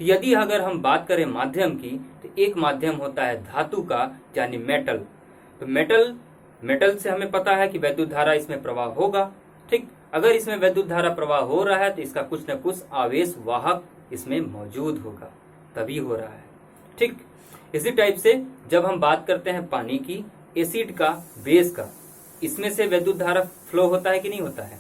तो यदि अगर हम बात करें माध्यम की, तो एक माध्यम होता है धातु का यानी मेटल। तो मेटल से हमें पता है कि वैद्युत धारा इसमें प्रवाह होगा। ठीक, अगर इसमें वैद्युत धारा प्रवाह हो रहा है तो इसका कुछ न कुछ आवेश वाहक इसमें मौजूद होगा, तभी हो रहा है। ठीक, इसी टाइप से जब हम बात करते हैं पानी की, एसिड का, बेस का, इसमें से वैद्युत धारा फ्लो होता है कि नहीं होता है?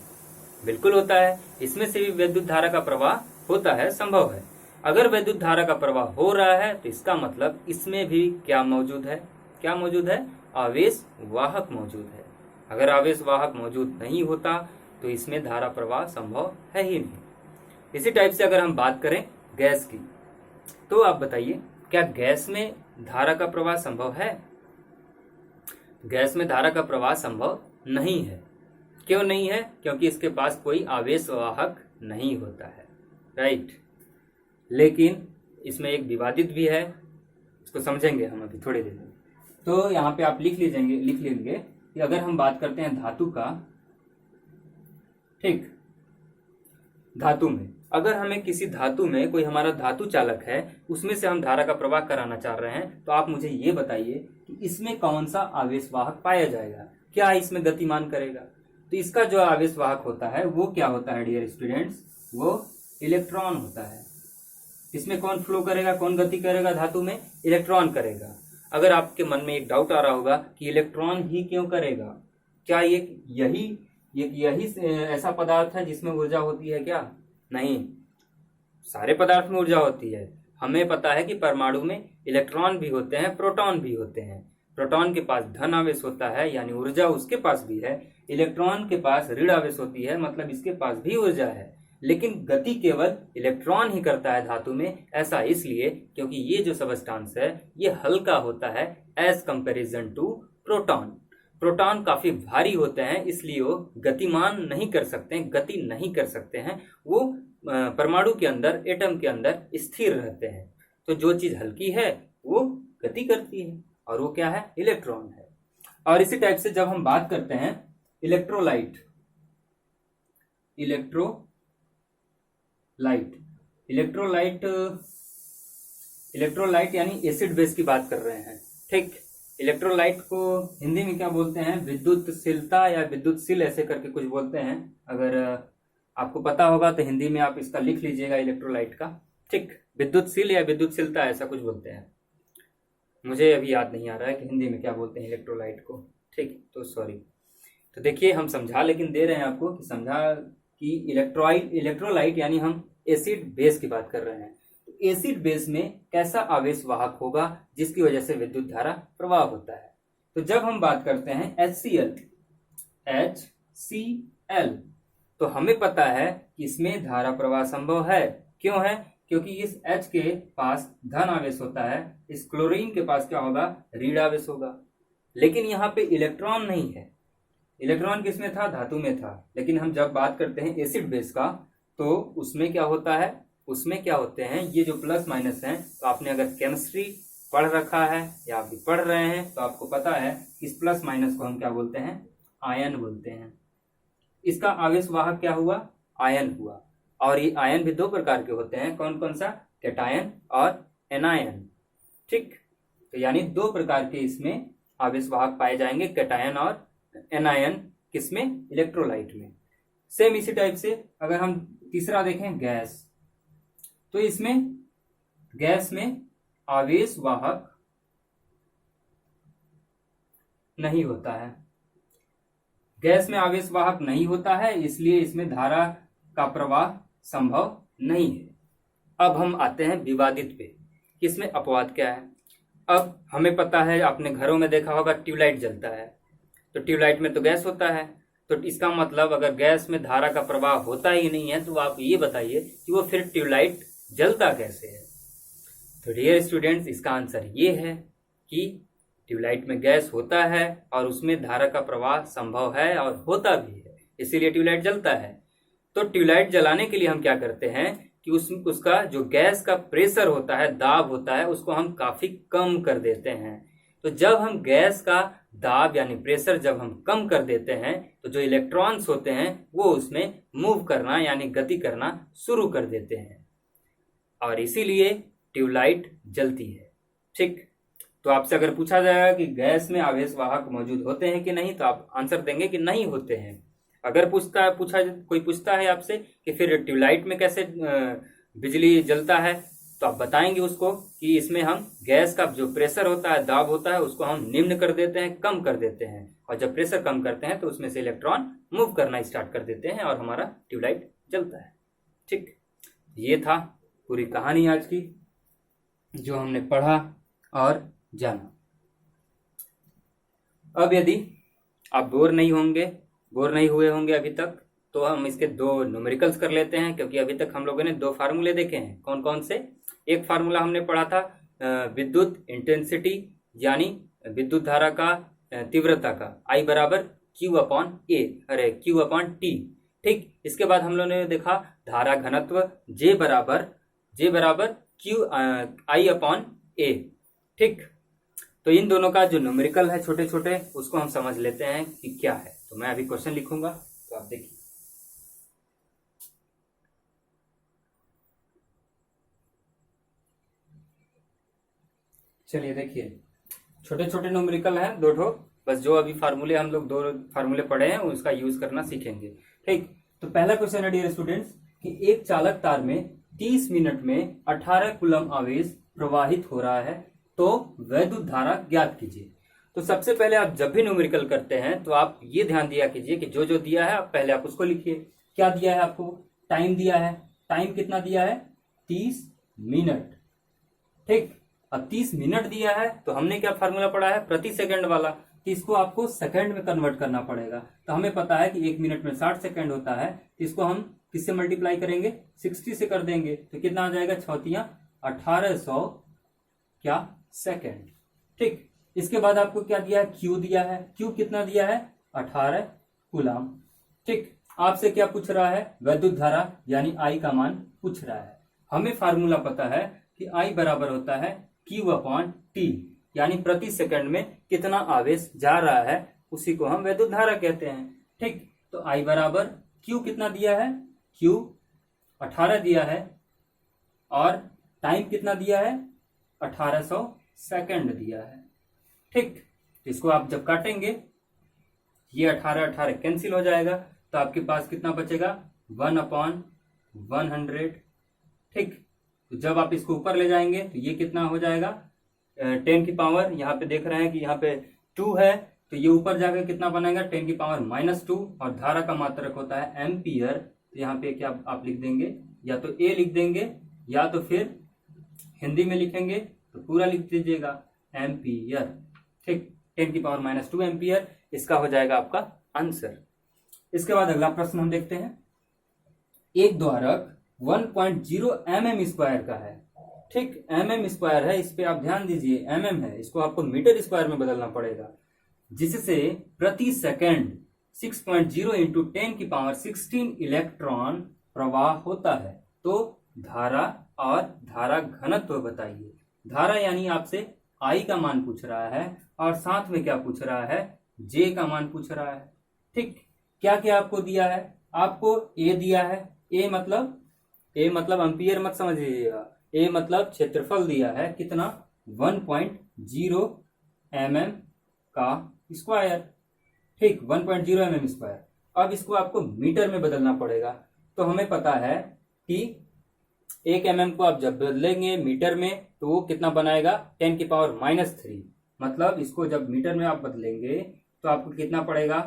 बिल्कुल होता है। इसमें से भी वैद्युत धारा का प्रवाह होता है, संभव है। अगर वैद्युत धारा का प्रवाह हो रहा है तो इसका मतलब इसमें भी क्या मौजूद है? क्या मौजूद है? आवेश वाहक मौजूद है। अगर आवेश वाहक मौजूद नहीं होता तो इसमें धारा प्रवाह संभव है ही नहीं। इसी टाइप से अगर हम बात करें गैस की, तो आप बताइए, क्या गैस में धारा का प्रवाह संभव है? गैस में धारा का प्रवाह संभव नहीं है। क्यों नहीं है? क्योंकि इसके पास कोई आवेश वाहक नहीं होता है, राइट। लेकिन इसमें एक विवादित भी है, इसको समझेंगे हम अभी थोड़ी देर में। तो यहाँ पे आप लिख लेंगे कि अगर हम बात करते हैं धातु का, ठीक, धातु में अगर हमें किसी धातु में कोई हमारा धातु चालक है, उसमें से हम धारा का प्रवाह कराना चाह रहे हैं, तो आप मुझे ये बताइए कि इसमें कौन सा आवेश वाहक पाया जाएगा? क्या इसमें गतिमान करेगा? तो इसका जो आवेश वाहक होता है वो क्या होता है डियर स्टूडेंट्स? वो इलेक्ट्रॉन होता है। इसमें कौन फ्लो करेगा, कौन गति करेगा? धातु में इलेक्ट्रॉन करेगा। अगर आपके मन में एक डाउट आ रहा होगा कि इलेक्ट्रॉन ही क्यों करेगा, क्या यही ऐसा पदार्थ है जिसमें ऊर्जा होती है क्या? नहीं, सारे पदार्थ में ऊर्जा होती है। हमें पता है कि परमाणु में इलेक्ट्रॉन भी होते हैं, प्रोटॉन भी होते हैं। प्रोटॉन के पास धन आवेश होता है, यानी ऊर्जा उसके पास भी है। इलेक्ट्रॉन के पास ऋण आवेश होती है, मतलब इसके पास भी ऊर्जा है। लेकिन गति केवल इलेक्ट्रॉन ही करता है धातु में। ऐसा इसलिए क्योंकि ये जो सबस्टांस है ये हल्का होता है as comparison to proton. Proton काफी भारी होते हैं, इसलिए वो गतिमान नहीं कर सकते हैं, गति नहीं कर सकते हैं। वो परमाणु के अंदर, एटम के अंदर स्थिर रहते हैं। तो जो चीज हल्की है वो गति करती है, और वो क्या है? इलेक्ट्रॉन है। और इसी टाइप से जब हम बात करते हैं इलेक्ट्रोलाइट यानी एसिड बेस की बात कर रहे हैं। ठीक, इलेक्ट्रोलाइट को हिंदी में क्या बोलते हैं? विद्युतशीलता या विद्युतशील ऐसे करके कुछ बोलते हैं। अगर आपको पता होगा तो हिंदी में आप इसका लिख लीजिएगा इलेक्ट्रोलाइट का। ठीक, विद्युतशील या विद्युतशीलता ऐसा कुछ बोलते हैं। मुझे अभी याद नहीं आ रहा है कि हिंदी में क्या बोलते हैं इलेक्ट्रोलाइट को। ठीक, तो सॉरी। तो देखिए, हम समझा लेकिन दे रहे हैं आपको कि समझा कि इलेक्ट्रोलाइट यानी हम एसिड बेस की बात कर रहे हैं। तो एसिड बेस में कैसा आवेश वाहक होगा जिसकी वजह से विद्युत धारा प्रवाह होता है? तो जब हम बात करते हैं HCl, तो हमें पता है कि इसमें धारा प्रवाह संभव है। क्यों है? क्योंकि इस H के पास धन आवेश होता है, इस क्लोरीन के पास क्या होगा? ऋण आवेश होगा। लेकिन यहाँ पे इलेक्ट्रॉन नहीं है। इलेक्ट्रॉन किसमें था? धातु में था। लेकिन हम जब बात करते हैं एसिड बेस का, तो उसमें क्या होता है? उसमें क्या होते हैं ये जो प्लस माइनस हैं? तो आपने अगर केमिस्ट्री पढ़ रखा है या अभी पढ़ रहे हैं तो आपको पता है इस प्लस माइनस को हम क्या बोलते हैं? आयन बोलते हैं। इसका आवेश वाहक क्या हुआ? आयन हुआ। और ये आयन भी दो प्रकार के होते हैं। कौन कौन सा? कैटायन और एनायन। ठीक, तो यानी दो प्रकार के इसमें आवेश वाहक पाए जाएंगे, कैटायन और एनायन। किसमें? इलेक्ट्रोलाइट में। सेम इसी टाइप से अगर हम तीसरा देखें गैस, तो इसमें गैस में आवेश वाहक नहीं होता है। गैस में आवेश वाहक नहीं होता है, इसलिए इसमें धारा का प्रवाह संभव नहीं है। अब हम आते हैं विवादित पे, इसमें अपवाद क्या है? अब हमें पता है, आपने घरों में देखा होगा ट्यूबलाइट जलता है, तो ट्यूबलाइट में तो गैस होता है। तो इसका मतलब अगर गैस में धारा का प्रवाह होता ही नहीं है तो आप ये बताइए कि वो फिर ट्यूबलाइट जलता कैसे है? तो डियर स्टूडेंट्स, इसका आंसर ये है कि ट्यूबलाइट में गैस होता है और उसमें धारा का प्रवाह संभव है और होता भी है, इसीलिए ट्यूबलाइट जलता है। तो ट्यूबलाइट जलाने के लिए हम क्या करते हैं कि उसका जो गैस का प्रेशर होता है, दाब होता है, उसको हम काफी कम कर देते हैं। तो जब हम गैस का दाब यानी प्रेशर जब हम कम कर देते हैं तो जो इलेक्ट्रॉन्स होते हैं वो उसमें मूव करना यानी गति करना शुरू कर देते हैं। और इसीलिए ट्यूबलाइट जलती है। ठीक, तो आपसे अगर पूछा जाएगा कि गैस में आवेश वाहक मौजूद होते हैं कि नहीं, तो आप आंसर देंगे कि नहीं होते हैं। अगर कोई पूछता है आपसे कि फिर ट्यूबलाइट में कैसे बिजली जलता है, तो आप बताएंगे उसको कि इसमें हम गैस का जो प्रेशर होता है, दाब होता है, उसको हम निम्न कर देते हैं, कम कर देते हैं, और जब प्रेशर कम करते हैं तो उसमें से इलेक्ट्रॉन मूव करना स्टार्ट कर देते हैं और हमारा ट्यूबलाइट जलता है। ठीक, ये था पूरी कहानी आज की जो हमने पढ़ा और जाना। अब यदि आप बोर नहीं हुए होंगे अभी तक, तो हम इसके दो न्यूमेरिकल्स कर लेते हैं, क्योंकि अभी तक हम लोगों ने दो फार्मूले देखे हैं। कौन कौन से? एक फार्मूला हमने पढ़ा था विद्युत इंटेंसिटी यानी विद्युत धारा का तीव्रता का, I बराबर Q अपॉन T। ठीक, इसके बाद हम लोगों ने देखा धारा घनत्व J बराबर I अपॉन A। ठीक, तो इन दोनों का जो न्यूमेरिकल है छोटे छोटे, उसको हम समझ लेते हैं कि क्या है। तो मैं अभी क्वेश्चन लिखूंगा, तो आप देखिए। चलिए देखिए, छोटे छोटे न्यूमेरिकल हैं दो ठो, बस जो अभी फार्मूले हम लोग दो फार्मूले पढ़े हैं उसका यूज करना सीखेंगे। ठीक, तो पहला क्वेश्चन है डियर स्टूडेंट्स कि एक चालक तार में 30 मिनट में 18 कूलम आवेश प्रवाहित हो रहा है, तो वैद्युत धारा ज्ञात कीजिए। तो सबसे पहले आप जब भी न्यूमेरिकल करते हैं तो आप ये ध्यान दिया कीजिए कि जो जो दिया है पहले आप उसको लिखिए। क्या दिया है आपको? टाइम दिया है। टाइम कितना दिया है? 30 मिनट। ठीक, अब 30 मिनट दिया है तो हमने क्या फार्मूला पढ़ा है? प्रति सेकंड वाला। तो इसको आपको सेकंड में कन्वर्ट करना पड़ेगा। तो हमें पता है कि 1 मिनट में 60 सेकंड होता है, तो इसको हम किससे मल्टीप्लाई करेंगे? 60 से कर देंगे, तो कितना आ जाएगा? 1800 क्या सेकंड। ठीक, इसके बाद आपको क्या दिया है? क्यू दिया है। क्यू कितना दिया है? 18 कूलम। ठीक, आपसे क्या पूछ रहा है? वैद्युत धारा यानी आई का मान पूछ रहा है। हमें फार्मूला पता है कि आई बराबर होता है क्यू अपॉन टी, यानी प्रति सेकंड में कितना आवेश जा रहा है उसी को हम वैद्युत धारा कहते हैं। ठीक, तो आई बराबर क्यू कितना दिया है? क्यू 18 दिया है, और टाइम कितना दिया है? 1800 सेकंड दिया है। ठीक, इसको आप जब काटेंगे ये 18 कैंसिल हो जाएगा, तो आपके पास कितना बचेगा? 1/100। ठीक, तो जब आप इसको ऊपर ले जाएंगे तो ये कितना हो जाएगा? 10 की पावर, यहाँ पे देख रहे हैं कि यहाँ पे 2 है, तो ये ऊपर जाकर कितना बनेगा? 10 की पावर -2। और धारा का मात्रक होता है एम्पियर, तो यहाँ पे क्या आप लिख देंगे? या तो ए लिख देंगे, या तो फिर हिंदी में लिखेंगे तो पूरा लिख दीजिएगा एम्पियर। ठीक, 10 की पावर -2 एम्पियर, इसका हो जाएगा आपका आंसर। इसके बाद अगला प्रश्न हम देखते हैं। एक द्वारक 1.0 mm² का है। ठीक, mm² है, इस पे आप ध्यान दीजिए, mm है, इसको आपको मीटर स्क्वायर में बदलना पड़ेगा, जिससे प्रति सेकंड 6.0 इंटू 10 की पावर 16 इलेक्ट्रॉन प्रवाह होता है। तो धारा और धारा घनत्व बताइए। धारा यानी आपसे आई का मान पूछ रहा है, और साथ में क्या पूछ रहा है? जे का मान पूछ रहा है। ठीक, क्या क्या आपको दिया है? आपको ए दिया है। ए मतलब एम्पियर मत समझिएगा, ए मतलब क्षेत्रफल दिया है। कितना? 1.0 mm का स्क्वायर। ठीक, 1.0 mm स्क्वायर। अब इसको आपको मीटर में बदलना पड़ेगा। तो हमें पता है कि 1 mm को आप जब बदलेंगे मीटर में तो वो कितना बनाएगा? 10 की पावर -3। मतलब इसको जब मीटर में आप बदलेंगे तो आपको कितना पड़ेगा?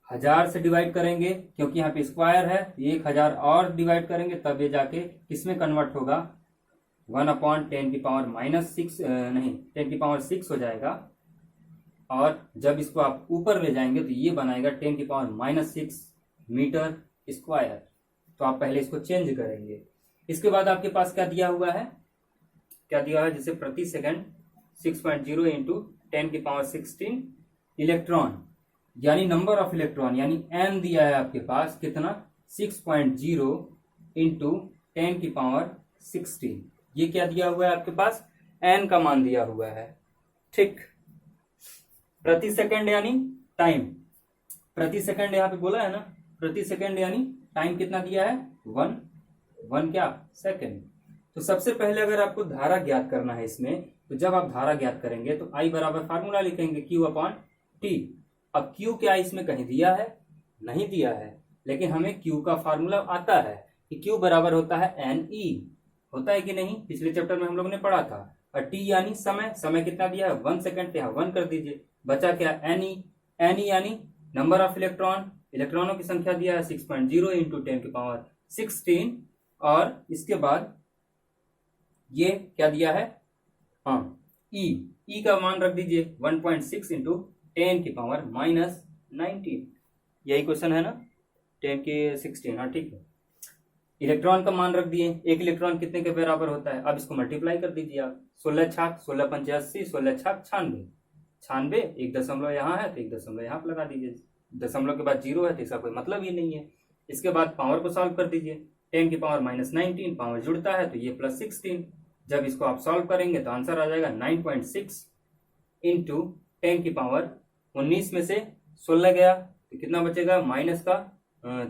1000 से डिवाइड करेंगे, क्योंकि यहाँ पे स्क्वायर है, 1000 और डिवाइड करेंगे तब ये जाके किसमें कन्वर्ट होगा? 1/10 की पावर -6 10 की पावर 6 हो जाएगा। और जब इसको आप ऊपर ले जाएंगे तो ये बनाएगा 10 की पावर -6 मीटर स्क्वायर। तो आप पहले इसको चेंज करेंगे। इसके बाद आपके पास क्या दिया हुआ है? जैसे प्रति सेकंड 6.0 इंटू 10 की पावर 16 इलेक्ट्रॉन, यानी नंबर ऑफ इलेक्ट्रॉन, यानी एन दिया है आपके पास। कितना? 6.0 इंटू 10 की पावर 16। ये क्या दिया हुआ है आपके पास? एन का मान दिया हुआ है। ठीक, प्रति सेकंड यानी टाइम, प्रति सेकंड यहाँ पे बोला है ना, प्रति सेकंड यानी टाइम कितना दिया है? 1 क्या? सेकंड। तो सबसे पहले अगर आपको धारा ज्ञात करना है इसमें, तो जब आप धारा ज्ञात करेंगे तो I बराबर फार्मूला लिखेंगे Q अपॉन T। अब Q क्या इसमें कहीं दिया है? नहीं दिया है, लेकिन हमें Q का फार्मूला आता है कि Q बराबर होता है NE, होता है कि नहीं? पिछले चैप्टर में हम लोगों ने पढ़ा था। और T यानी समय, समय कितना दिया है? 1 सेकेंड, यहाँ 1 कर दीजिए। बचा क्या? NE, NE यानी नंबर ऑफ इलेक्ट्रॉन, इलेक्ट्रॉनों की संख्या दिया है 6.0 इंटू 10 की पावर 16। और इसके बाद ये क्या दिया है? हाँ, ई का मान रख दीजिए 1.6 इंटू 10 की पावर माइनस 19। यही क्वेश्चन है ना, 10 की 16। हाँ ठीक है। इलेक्ट्रॉन का मान रख दिए, एक इलेक्ट्रॉन कितने के बराबर होता है? अब इसको मल्टीप्लाई कर दीजिए आप। 16 छाक 16 पंचे 80, 16 छाक 96, 96 एक दशमलव यहाँ है तो एक दशमलव यहाँ पर लगा दीजिए। दशमलव के बाद 0 है तो इसका कोई मतलब ही नहीं है। इसके बाद पावर को सॉल्व कर दीजिए। 10 की पावर माइनस 19, पावर जुड़ता है तो ये प्लस 16। जब इसको आप सॉल्व करेंगे तो आंसर आ जाएगा 9.6 इंटू 10 की पावर 19 में से 16 गया तो कितना बचेगा? माइनस का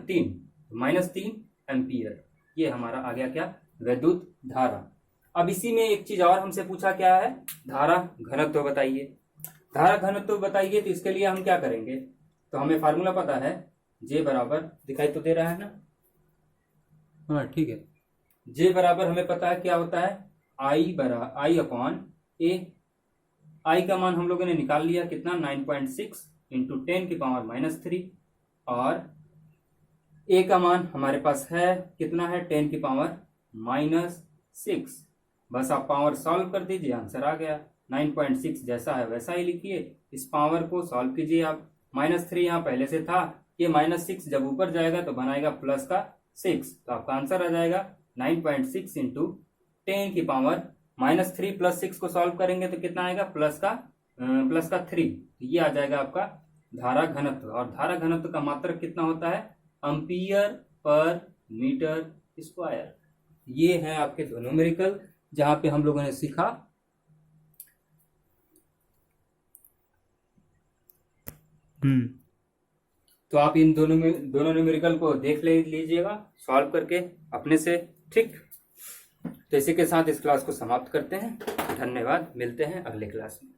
3, -3 एम्पियर। ये हमारा आ गया क्या? विद्युत धारा। अब इसी में एक चीज और हमसे पूछा क्या है? धारा घनत्व बताइए। धारा घनत्व बताइए, तो इसके लिए हम क्या करेंगे? तो हमें फार्मूला पता है, J बराबर, दिखाई तो दे रहा है ना? हाँ ठीक है। J बराबर हमें पता है क्या होता है? I upon A। I का मान हम लोगों ने निकाल लिया, कितना? 9.6 इंटू 10 की पावर माइनस 3। और A का मान हमारे पास है, कितना है? 10 की पावर माइनस 6। बस आप पावर सॉल्व कर दीजिए, आंसर आ गया। 9.6 जैसा है वैसा ही लिखिए, इस पावर को सॉल्व कीजिए आप। -3 यहाँ पहले से था, ये -6 जब ऊपर जाएगा तो बनाएगा प्लस का 6, तो आपका आंसर आ जाएगा 9.6 इंटू 10 की पावर -3 प्लस 6 को सॉल्व करेंगे तो कितना आएगा? प्लस का 3। ये आ जाएगा आपका धारा घनत्व। और धारा घनत्व का मात्रक कितना होता है? Ampere per metre square. ये है आपके दो न्यूमेरिकल, जहां पे हम लोगों ने सीखा तो आप इन दोनों न्यूमेरिकल को देख लीजिएगा सॉल्व करके अपने से, ठीक। तो इसी के साथ इस क्लास को समाप्त करते हैं। धन्यवाद, मिलते हैं अगले क्लास में।